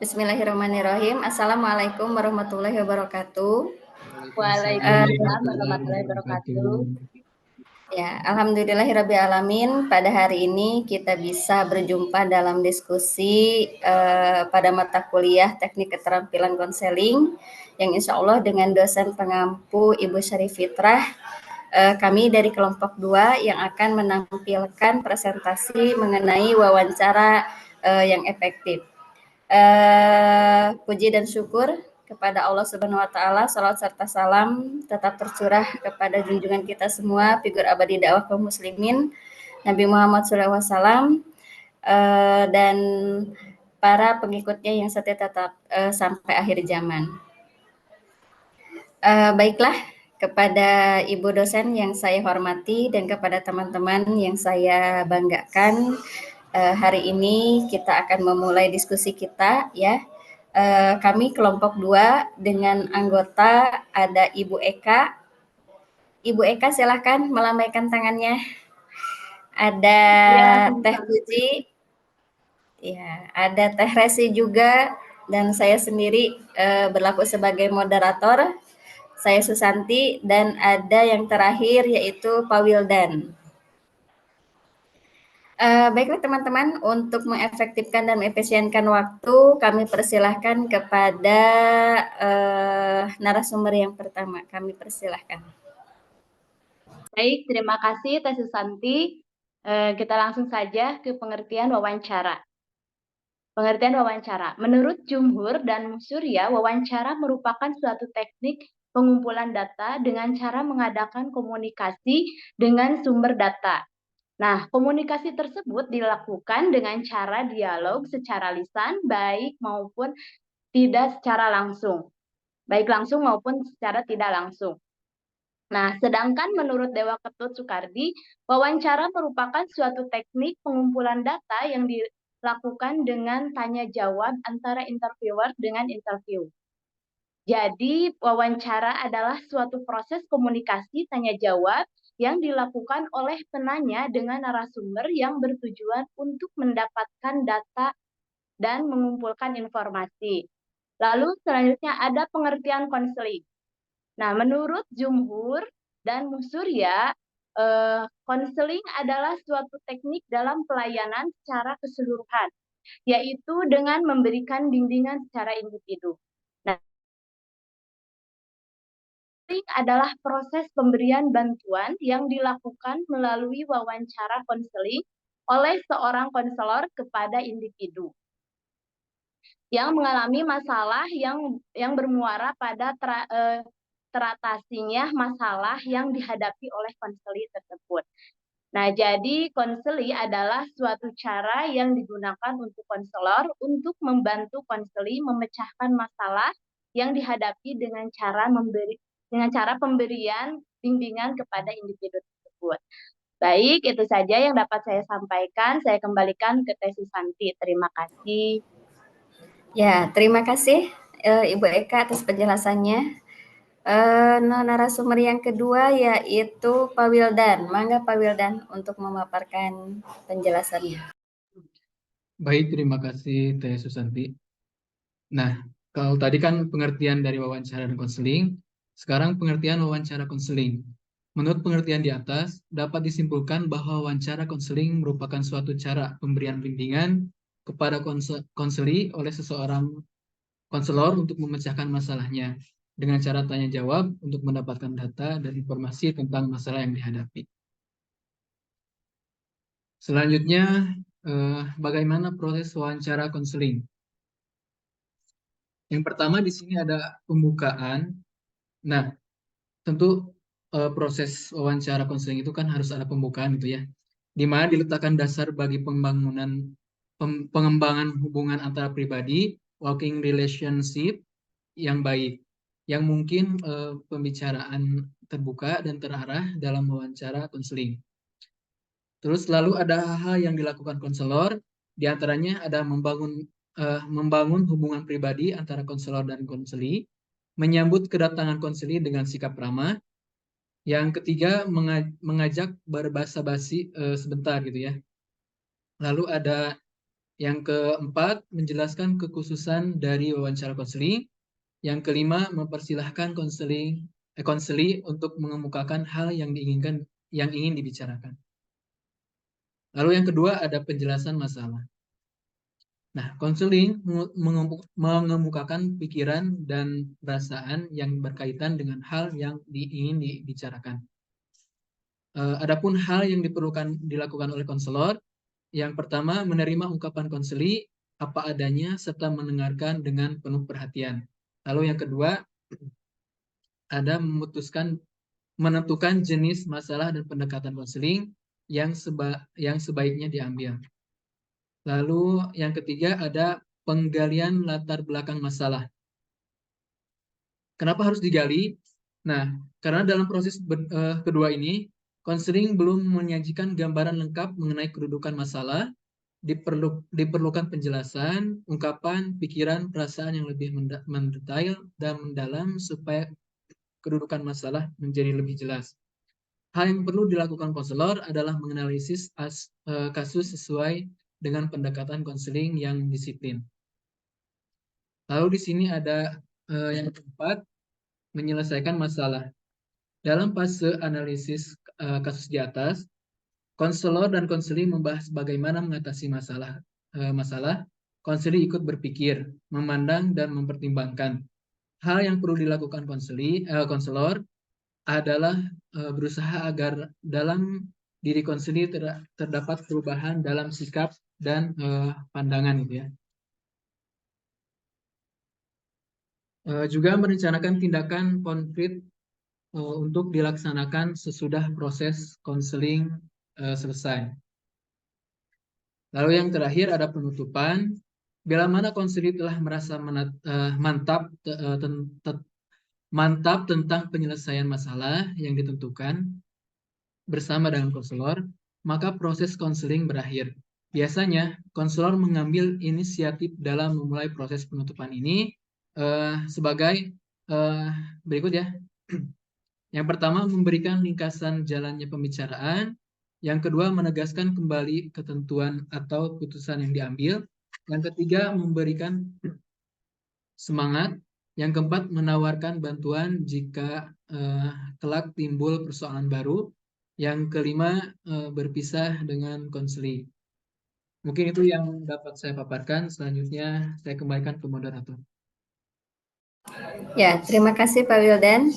Bismillahirrahmanirrahim. Assalamualaikum warahmatullahi wabarakatuh. Waalaikumsalam warahmatullahi wabarakatuh. Alhamdulillahirrabbilalamin. Pada hari ini kita bisa berjumpa dalam diskusi pada mata kuliah Teknik Keterampilan Konseling yang insya Allah dengan dosen pengampu Ibu Syarif Fitrah. Kami dari kelompok 2 yang akan menampilkan presentasi mengenai wawancara yang efektif. Puji dan syukur kepada Allah Subhanahu wa taala, salawat serta salam tetap tercurah kepada junjungan kita semua, figur abadi dakwah kaum muslimin, Nabi Muhammad SAW, dan para pengikutnya yang setia tetap sampai akhir zaman. Baiklah, kepada Ibu dosen yang saya hormati dan kepada teman-teman yang saya banggakan, hari ini kita akan memulai diskusi kita ya. Kami kelompok 2 dengan anggota ada Ibu Eka. Ibu Eka silahkan melambaikan tangannya. Ada Teh Puji, ya, ada Teh Resi juga, dan saya sendiri berlaku sebagai moderator. Saya Susanti, dan ada yang terakhir yaitu Pak Wildan. Baiklah teman-teman, untuk mengefektifkan dan mengefisienkan waktu, kami persilahkan kepada narasumber yang pertama. Kami persilahkan. Baik, terima kasih Teh Susanti. Kita langsung saja ke pengertian wawancara. Pengertian wawancara. Menurut Jumhur dan Surya, wawancara merupakan suatu teknik pengumpulan data dengan cara mengadakan komunikasi dengan sumber data. Nah, komunikasi tersebut dilakukan dengan cara dialog secara lisan, baik maupun tidak secara langsung. Baik langsung maupun secara tidak langsung. Nah, sedangkan menurut Dewa Ketut Soekardi, wawancara merupakan suatu teknik pengumpulan data yang dilakukan dengan tanya jawab antara interviewer dengan interview. Jadi, wawancara adalah suatu proses komunikasi tanya jawab yang dilakukan oleh penanya dengan narasumber yang bertujuan untuk mendapatkan data dan mengumpulkan informasi. Lalu selanjutnya ada pengertian konseling. Nah, menurut Jumhur dan Surya, konseling adalah suatu teknik dalam pelayanan secara keseluruhan, yaitu dengan memberikan bimbingan secara individu. Nah, konseling adalah proses pemberian bantuan yang dilakukan melalui wawancara konseling oleh seorang konselor kepada individu yang mengalami masalah yang bermuara pada teratasinya masalah yang dihadapi oleh konseli tersebut. Nah, jadi konseli adalah suatu cara yang digunakan untuk konselor untuk membantu konseli memecahkan masalah yang dihadapi dengan cara pemberian bimbingan kepada individu tersebut. Baik, itu saja yang dapat saya sampaikan. Saya kembalikan ke Teh Susanti. Terima kasih. Ya, terima kasih Ibu Eka atas penjelasannya. Narasumber yang kedua yaitu Pak Wildan. Mangga Pak Wildan untuk memaparkan penjelasannya. Baik, terima kasih Teh Susanti. Nah, kalau tadi kan pengertian dari wawancara dan konseling, sekarang pengertian wawancara konseling. Menurut pengertian di atas, dapat disimpulkan bahwa wawancara konseling merupakan suatu cara pemberian bimbingan kepada konseli oleh seseorang konselor untuk memecahkan masalahnya dengan cara tanya jawab untuk mendapatkan data dan informasi tentang masalah yang dihadapi. Selanjutnya, bagaimana proses wawancara konseling? Yang pertama di sini ada pembukaan. Nah, tentu proses wawancara konseling itu kan harus ada pembukaan gitu ya, di mana diletakkan dasar bagi pengembangan hubungan antara pribadi, working relationship yang baik, yang mungkin pembicaraan terbuka dan terarah dalam wawancara konseling. Terus lalu ada hal-hal yang dilakukan konselor, diantaranya ada membangun hubungan pribadi antara konselor dan konseli, menyambut kedatangan konseli dengan sikap ramah. Yang ketiga, mengajak berbahasa basi sebentar gitu ya. Lalu ada Yang keempat, menjelaskan kekhususan dari wawancara konseling. Yang kelima, mempersilahkan konseli untuk mengemukakan hal yang ingin dibicarakan. Lalu yang kedua ada penjelasan masalah. Nah, konseling mengemukakan pikiran dan perasaan yang berkaitan dengan hal yang ingin dibicarakan. Adapun hal yang dilakukan oleh konselor, yang pertama menerima ungkapan konseli apa adanya serta mendengarkan dengan penuh perhatian. Lalu yang kedua ada menentukan jenis masalah dan pendekatan konseling yang sebaiknya diambil. Lalu yang ketiga ada penggalian latar belakang masalah. Kenapa harus digali? Nah, karena dalam proses kedua ini, konseling belum menyajikan gambaran lengkap mengenai kedudukan masalah, diperlukan penjelasan, ungkapan, pikiran, perasaan yang lebih mendetail dan mendalam supaya kedudukan masalah menjadi lebih jelas. Hal yang perlu dilakukan konselor adalah menganalisis kasus sesuai dengan pendekatan konseling yang disiplin. Lalu di sini ada yang keempat, menyelesaikan masalah. Dalam fase analisis kasus di atas, konselor dan konseling membahas bagaimana mengatasi masalah. Konseling ikut berpikir, memandang, dan mempertimbangkan. Hal yang perlu dilakukan konselor adalah berusaha agar dalam diri konseling terdapat perubahan dalam sikap dan pandangan gitu ya. Juga merencanakan tindakan konkret untuk dilaksanakan sesudah proses konseling selesai. Lalu yang terakhir ada penutupan. Bila mana konseling telah merasa mantap tentang penyelesaian masalah yang ditentukan bersama dengan konselor, maka proses konseling berakhir. Biasanya, konselor mengambil inisiatif dalam memulai proses penutupan ini sebagai berikut ya. Yang pertama, memberikan ringkasan jalannya pembicaraan. Yang kedua, menegaskan kembali ketentuan atau putusan yang diambil. Yang ketiga, memberikan semangat. Yang keempat, menawarkan bantuan jika kelak timbul persoalan baru. Yang kelima, berpisah dengan konseling. Mungkin itu yang dapat saya paparkan. Selanjutnya, saya kembalikan ke moderator. Ya, terima kasih Pak Wildan.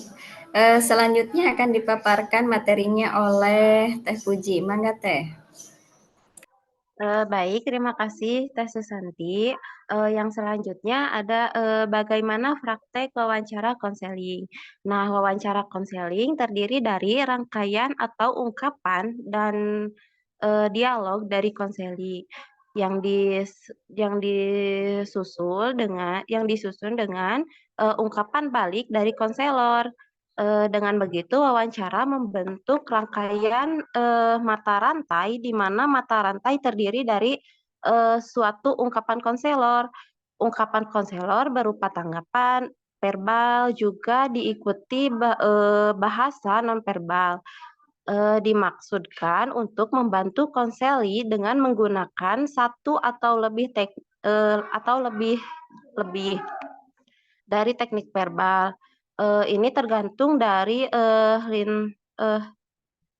Selanjutnya akan dipaparkan materinya oleh Teh Puji. Mangga Teh. Baik, terima kasih Teh Susanti. Yang selanjutnya ada bagaimana praktek wawancara konseling. Nah, wawancara konseling terdiri dari rangkaian atau ungkapan dan dialog dari konseling yang disusun dengan ungkapan balik dari konselor. Dengan begitu, wawancara membentuk rangkaian mata rantai, di mana mata rantai terdiri dari suatu ungkapan konselor. Ungkapan konselor berupa tanggapan, verbal, juga diikuti bahasa nonverbal. Dimaksudkan untuk membantu konseli dengan menggunakan satu atau lebih dari teknik verbal. Ini tergantung dari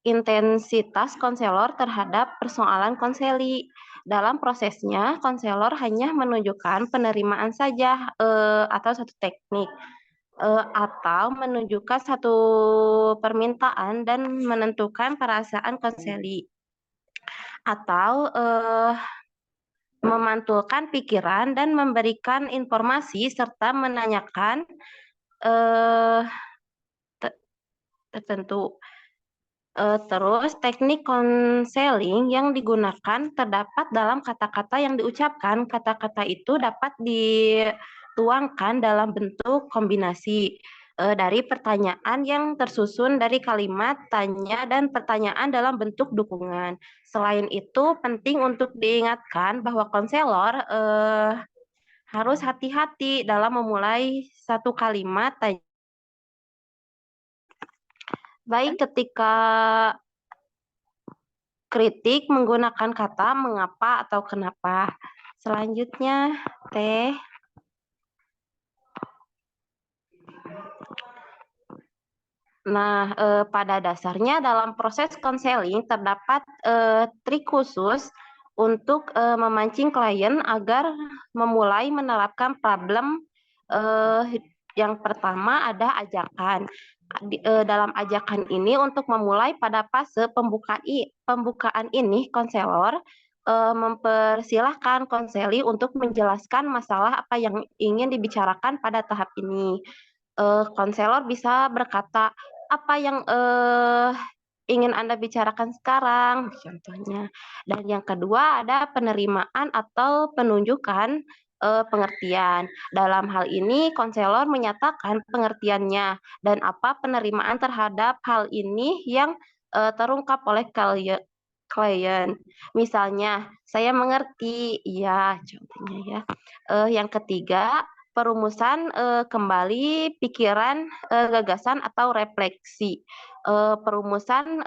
intensitas konselor terhadap persoalan konseli. Dalam prosesnya, konselor hanya menunjukkan penerimaan saja atau satu teknik, atau menunjukkan satu permintaan dan menentukan perasaan konseli, atau memantulkan pikiran dan memberikan informasi serta menanyakan tertentu. Terus teknik konseling yang digunakan terdapat dalam kata-kata yang diucapkan. Kata-kata itu dapat dituangkan dalam bentuk kombinasi dari pertanyaan yang tersusun dari kalimat tanya dan pertanyaan dalam bentuk dukungan. Selain itu, penting untuk diingatkan bahwa konselor harus hati-hati dalam memulai satu kalimat tanya. Baik ketika kritik menggunakan kata mengapa atau kenapa. Selanjutnya, Teh. Nah, pada dasarnya dalam proses konseling terdapat trik khusus untuk memancing klien agar memulai menerapkan problem. Yang pertama ada ajakan. Dalam ajakan ini untuk memulai pada fase pembukaan ini, konselor mempersilahkan konseli untuk menjelaskan masalah apa yang ingin dibicarakan pada tahap ini. Konselor bisa berkata, apa yang ingin Anda bicarakan sekarang, contohnya. Dan yang kedua ada penerimaan atau penunjukan pengertian. Dalam hal ini, konselor menyatakan pengertiannya dan apa penerimaan terhadap hal ini yang terungkap oleh klien. Misalnya, saya mengerti, ya, contohnya ya. Yang ketiga, perumusan kembali pikiran, gagasan atau refleksi. Perumusan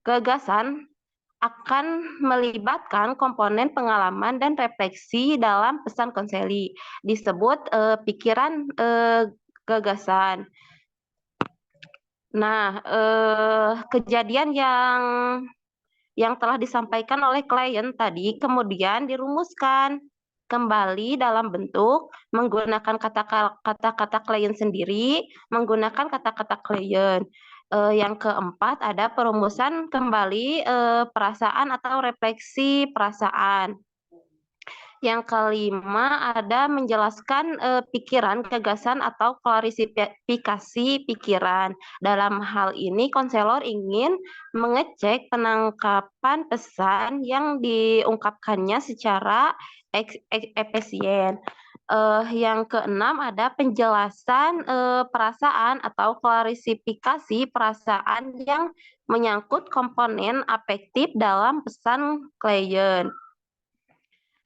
gagasan akan melibatkan komponen pengalaman dan refleksi dalam pesan konseli. Disebut pikiran gagasan. Nah, kejadian yang telah disampaikan oleh klien tadi kemudian dirumuskan kembali dalam bentuk menggunakan kata-kata klien sendiri, menggunakan kata-kata klien. Yang keempat ada perumusan kembali perasaan atau refleksi perasaan. Yang kelima ada menjelaskan pikiran, gagasan atau klarifikasi pikiran. Dalam hal ini konselor ingin mengecek penangkapan pesan yang diungkapkannya secara efisien. Yang keenam ada penjelasan perasaan atau klarifikasi perasaan yang menyangkut komponen afektif dalam pesan klien.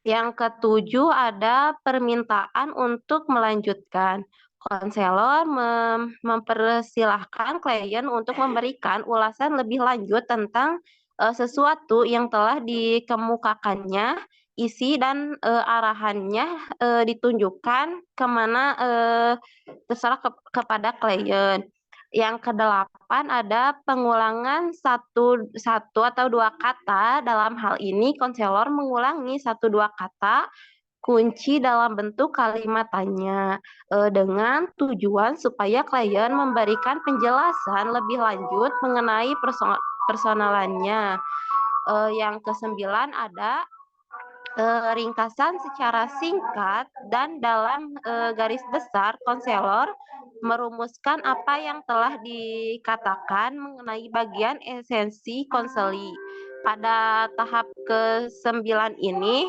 Yang ketujuh ada permintaan untuk melanjutkan. Konselor mempersilahkan klien untuk memberikan ulasan lebih lanjut tentang sesuatu yang telah dikemukakannya, isi dan arahannya ditunjukkan kemana terserah kepada klien. Yang kedelapan ada pengulangan satu atau dua kata. Dalam hal ini konselor mengulangi 1-2 kata kunci dalam bentuk kalimat tanya dengan tujuan supaya klien memberikan penjelasan lebih lanjut mengenai personalannya. Yang kesembilan ada ringkasan secara singkat dan dalam garis besar konselor merumuskan apa yang telah dikatakan mengenai bagian esensi konseli. Pada tahap ke-9 ini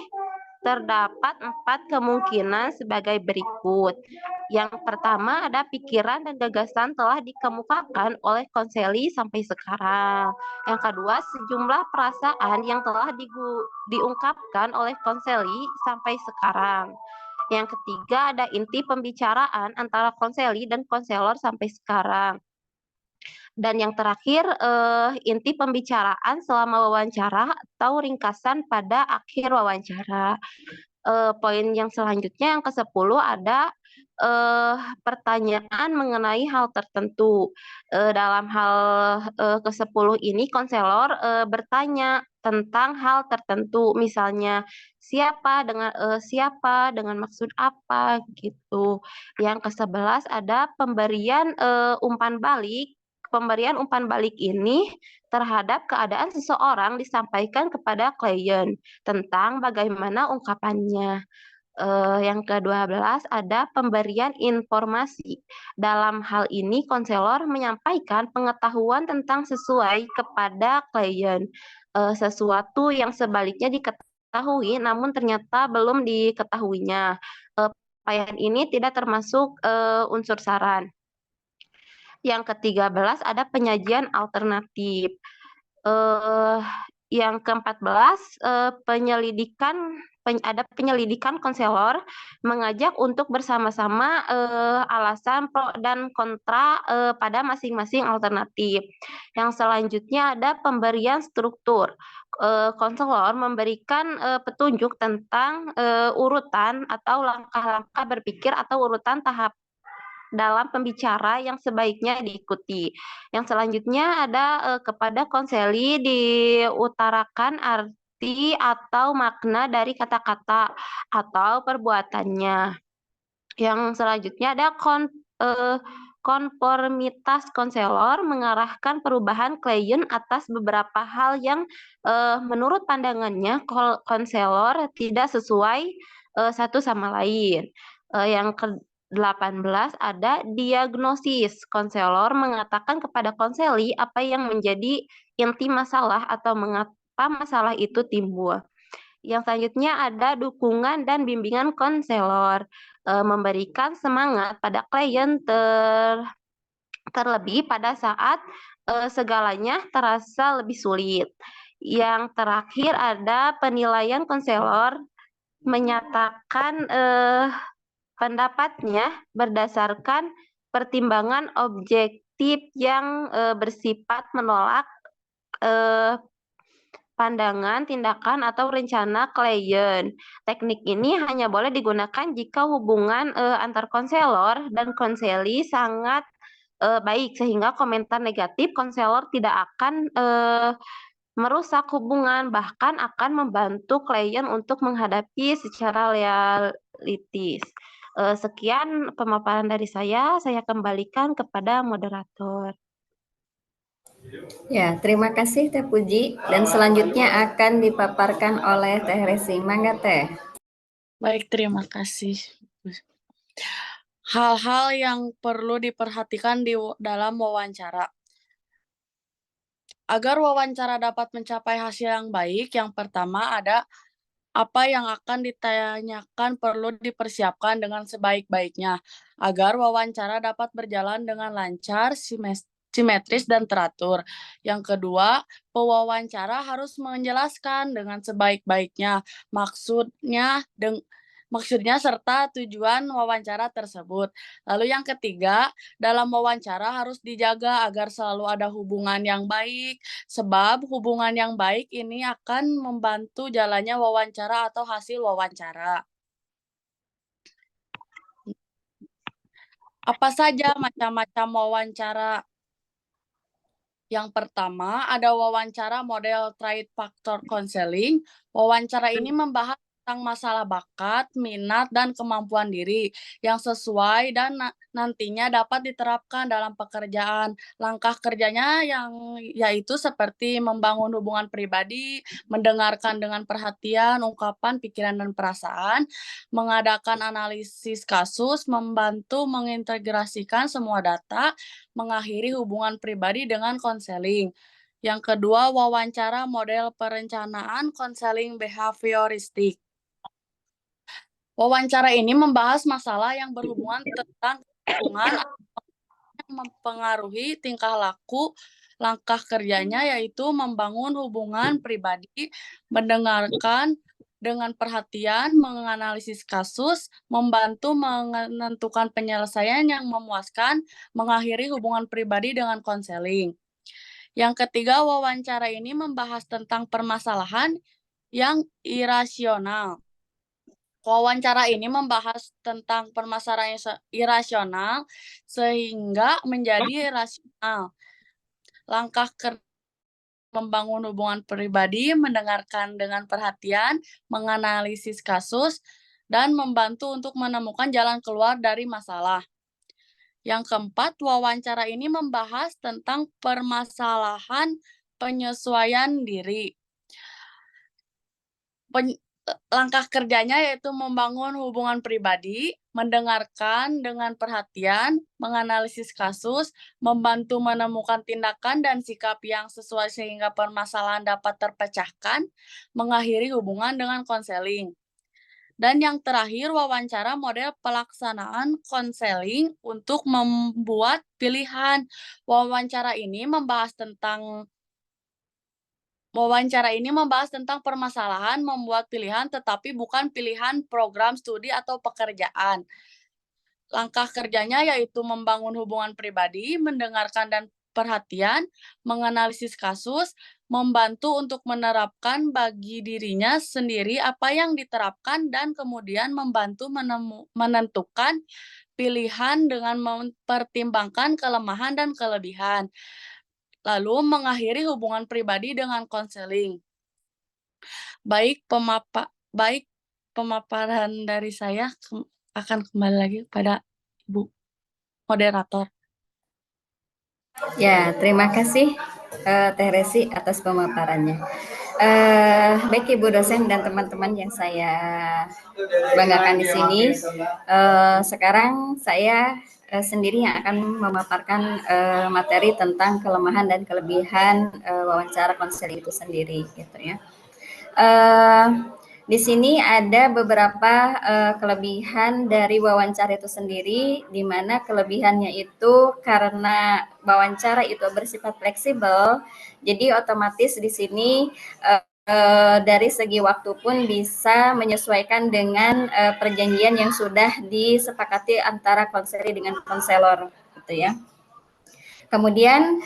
terdapat 4 kemungkinan sebagai berikut. Yang pertama ada pikiran dan gagasan telah dikemukakan oleh konseli sampai sekarang. Yang kedua, sejumlah perasaan yang telah diungkapkan oleh konseli sampai sekarang. Yang ketiga, ada inti pembicaraan antara konseli dan konselor sampai sekarang. Dan yang terakhir, inti pembicaraan selama wawancara atau ringkasan pada akhir wawancara. Poin yang selanjutnya yang ke-10 ada pertanyaan mengenai hal tertentu. Dalam hal ke-10 ini konselor bertanya tentang hal tertentu, misalnya siapa dengan maksud apa gitu. Yang ke-11 ada pemberian umpan balik. Pemberian umpan balik ini terhadap keadaan seseorang disampaikan kepada klien tentang bagaimana ungkapannya. Yang ke-12 ada pemberian informasi. Dalam hal ini konselor menyampaikan pengetahuan tentang sesuai kepada klien. Sesuatu yang sebaliknya diketahui namun ternyata belum diketahuinya. Penyampaian ini tidak termasuk unsur saran. Yang ke-13 ada penyajian alternatif. Yang ke-14 ada penyelidikan konselor mengajak untuk bersama-sama alasan pro dan kontra pada masing-masing alternatif. Yang selanjutnya ada pemberian struktur. konselor memberikan petunjuk tentang urutan atau langkah-langkah berpikir atau urutan tahap dalam pembicara yang sebaiknya diikuti. Yang selanjutnya ada kepada konseli diutarakan arti atau makna dari kata-kata atau perbuatannya. Yang selanjutnya ada konformitas konselor mengarahkan perubahan klien atas beberapa hal yang menurut pandangannya konselor tidak sesuai satu sama lain. Yang ke-18 ada diagnosis. Konselor mengatakan kepada konseli apa yang menjadi inti masalah atau mengapa masalah itu timbul. Yang selanjutnya ada dukungan dan bimbingan konselor, memberikan semangat pada klien terlebih pada saat segalanya terasa lebih sulit. Yang terakhir ada penilaian konselor, menyatakan pendapatnya berdasarkan pertimbangan objektif yang bersifat menolak pandangan, tindakan, atau rencana klien. Teknik ini hanya boleh digunakan jika hubungan antar konselor dan konseli sangat baik, sehingga komentar negatif konselor tidak akan merusak hubungan, bahkan akan membantu klien untuk menghadapi secara realistis. Sekian pemaparan dari saya kembalikan kepada moderator. Ya, terima kasih Teh Puji. Dan selanjutnya akan dipaparkan oleh Teh Resi. Mangga Teh. Baik, terima kasih. Hal-hal yang perlu diperhatikan dalam wawancara. Agar wawancara dapat mencapai hasil yang baik, yang pertama ada apa yang akan ditanyakan perlu dipersiapkan dengan sebaik-baiknya agar wawancara dapat berjalan dengan lancar, simetris, dan teratur. Yang kedua, pewawancara harus menjelaskan dengan sebaik-baiknya maksudnya serta tujuan wawancara tersebut. Lalu yang ketiga, dalam wawancara harus dijaga agar selalu ada hubungan yang baik, sebab hubungan yang baik ini akan membantu jalannya wawancara atau hasil wawancara. Apa saja macam-macam wawancara? Yang pertama, ada wawancara model Trifactor Counseling. Wawancara ini membahas tentang masalah bakat, minat, dan kemampuan diri yang sesuai dan nantinya dapat diterapkan dalam pekerjaan. Langkah kerjanya yaitu seperti membangun hubungan pribadi, mendengarkan dengan perhatian, ungkapan, pikiran, dan perasaan, mengadakan analisis kasus, membantu mengintegrasikan semua data, mengakhiri hubungan pribadi dengan konseling. Yang kedua, wawancara model perencanaan konseling behavioristik. Wawancara ini membahas masalah yang berhubungan tentang lingkungan yang mempengaruhi tingkah laku. Langkah kerjanya yaitu membangun hubungan pribadi, mendengarkan dengan perhatian, menganalisis kasus, membantu menentukan penyelesaian yang memuaskan, mengakhiri hubungan pribadi dengan konseling. Yang ketiga, wawancara ini membahas tentang permasalahan yang irasional. Wawancara ini membahas tentang permasalahan yang irasional sehingga menjadi rasional. Langkah membangun hubungan pribadi, mendengarkan dengan perhatian, menganalisis kasus, dan membantu untuk menemukan jalan keluar dari masalah. Yang keempat, wawancara ini membahas tentang permasalahan penyesuaian diri. Langkah kerjanya yaitu membangun hubungan pribadi, mendengarkan dengan perhatian, menganalisis kasus, membantu menemukan tindakan dan sikap yang sesuai sehingga permasalahan dapat terpecahkan, mengakhiri hubungan dengan konseling. Dan yang terakhir, wawancara model pelaksanaan konseling untuk membuat pilihan. Wawancara ini membahas tentang permasalahan membuat pilihan, tetapi bukan pilihan program studi atau pekerjaan. Langkah kerjanya yaitu membangun hubungan pribadi, mendengarkan dan perhatian, menganalisis kasus, membantu untuk menerapkan bagi dirinya sendiri apa yang diterapkan dan kemudian membantu menentukan pilihan dengan mempertimbangkan kelemahan dan kelebihan, lalu mengakhiri hubungan pribadi dengan konseling. Baik pemaparan dari saya akan kembali lagi pada Ibu moderator. Ya, terima kasih Teh Resi atas pemaparannya. Baik Ibu dosen dan teman-teman yang saya banggakan di sini, sekarang saya sendiri yang akan memaparkan materi tentang kelemahan dan kelebihan wawancara konseling itu sendiri, gitu ya. Di sini ada beberapa kelebihan dari wawancara itu sendiri, di mana kelebihannya itu karena wawancara itu bersifat fleksibel, jadi otomatis di sini dari segi waktu pun bisa menyesuaikan dengan perjanjian yang sudah disepakati antara konseli dengan konselor, gitu ya. Kemudian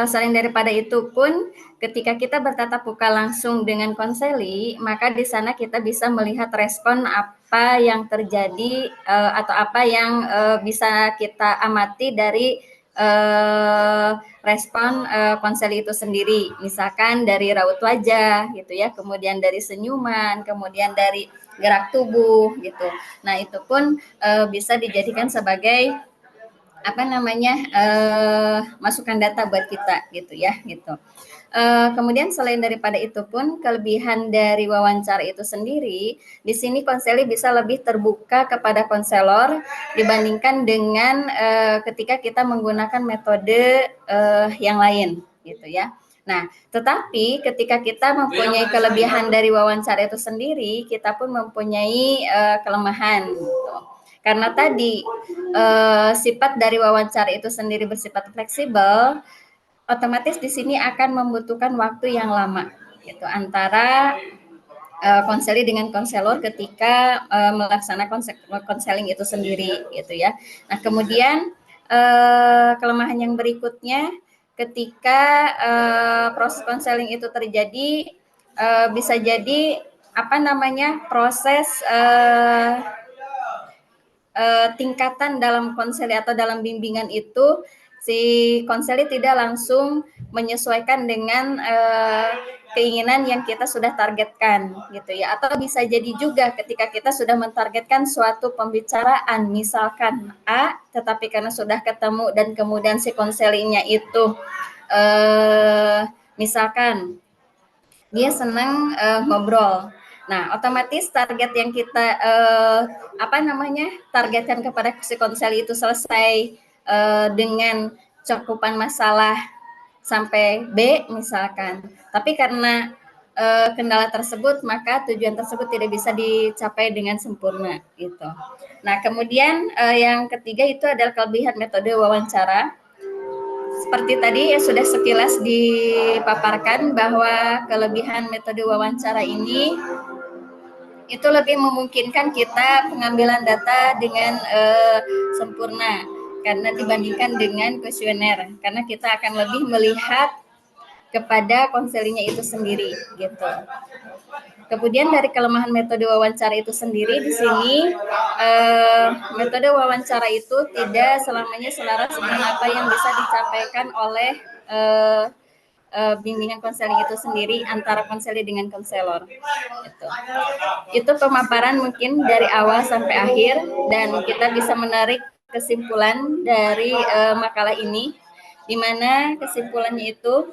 selain daripada itu pun ketika kita bertatap muka langsung dengan konseli, maka di sana kita bisa melihat respon apa yang terjadi atau apa yang bisa kita amati dari respon konseli itu sendiri. Misalkan dari raut wajah gitu ya, kemudian dari senyuman, kemudian dari gerak tubuh gitu. Nah, itu pun bisa dijadikan sebagai masukan data buat kita gitu ya gitu. Kemudian selain daripada itu pun kelebihan dari wawancara itu sendiri, di sini konseli bisa lebih terbuka kepada konselor dibandingkan dengan ketika kita menggunakan metode yang lain gitu ya. Nah, tetapi ketika kita mempunyai kelebihan dari wawancara itu sendiri, kita pun mempunyai kelemahan gitu. Karena tadi sifat dari wawancara itu sendiri bersifat fleksibel, otomatis di sini akan membutuhkan waktu yang lama gitu antara konseli dengan konselor ketika melaksanakan konseling itu sendiri gitu ya. Nah, kemudian kelemahan yang berikutnya ketika proses konseling itu terjadi bisa jadi proses tingkatan dalam konseli atau dalam bimbingan itu si konseli tidak langsung menyesuaikan dengan keinginan yang kita sudah targetkan gitu ya, atau bisa jadi juga ketika kita sudah mentargetkan suatu pembicaraan misalkan A, tetapi karena sudah ketemu dan kemudian si konselingnya itu misalkan dia senang ngobrol. Nah, otomatis target yang kita targetkan kepada si konseli itu selesai dengan cakupan masalah sampai B misalkan. Tapi karena kendala tersebut, maka tujuan tersebut tidak bisa dicapai dengan sempurna gitu. Nah, kemudian yang ketiga itu adalah kelebihan metode wawancara. Seperti tadi ya sudah sekilas dipaparkan bahwa kelebihan metode wawancara ini itu lebih memungkinkan kita pengambilan data dengan sempurna karena dibandingkan dengan kuesioner, karena kita akan lebih melihat kepada konselingnya itu sendiri gitu. Kemudian dari kelemahan metode wawancara itu sendiri di sini metode wawancara itu tidak selamanya selaras dengan apa yang bisa disampaikan oleh bimbingan konseling itu sendiri antara konseli dengan konselor. Gitu. Itu pemaparan mungkin dari awal sampai akhir dan kita bisa menarik kesimpulan dari makalah ini, di mana kesimpulannya itu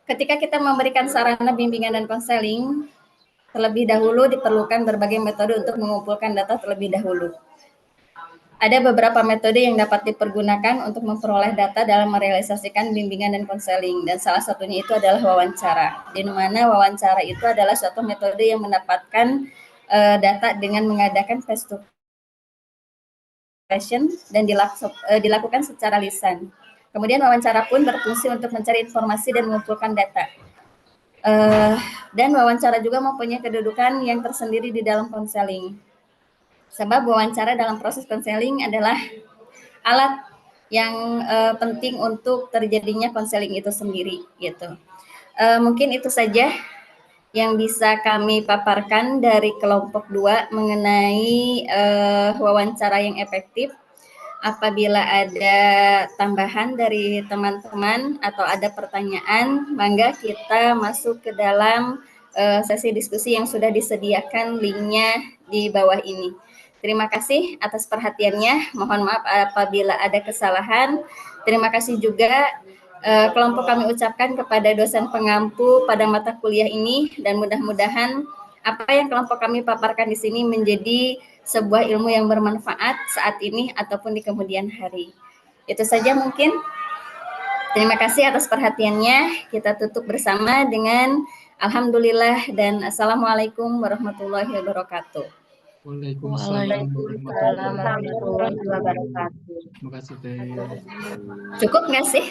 ketika kita memberikan sarana bimbingan dan konseling, terlebih dahulu diperlukan berbagai metode untuk mengumpulkan data terlebih dahulu. Ada beberapa metode yang dapat dipergunakan untuk memperoleh data dalam merealisasikan bimbingan dan konseling, dan salah satunya itu adalah wawancara, di mana wawancara itu adalah suatu metode yang mendapatkan data dengan mengadakan face to face dan dilakukan secara lisan. Kemudian wawancara pun berfungsi untuk mencari informasi dan mengumpulkan data. Dan wawancara juga mempunyai kedudukan yang tersendiri di dalam konseling. Sebab wawancara dalam proses konseling adalah alat yang penting untuk terjadinya konseling itu sendiri gitu. Mungkin itu saja yang bisa kami paparkan dari kelompok 2 mengenai wawancara yang efektif. Apabila ada tambahan dari teman-teman atau ada pertanyaan, mangga kita masuk ke dalam sesi diskusi yang sudah disediakan linknya di bawah ini. Terima kasih atas perhatiannya. Mohon maaf apabila ada kesalahan. Terima kasih juga kelompok kami ucapkan kepada dosen pengampu pada mata kuliah ini, dan mudah-mudahan apa yang kelompok kami paparkan di sini menjadi sebuah ilmu yang bermanfaat saat ini ataupun di kemudian hari. Itu saja mungkin. Terima kasih atas perhatiannya. Kita tutup bersama dengan alhamdulillah dan assalamualaikum warahmatullahi wabarakatuh. Waalaikumsalam warahmatullahi wabarakatuh. Terima kasih, Teh. Cukup nggak sih?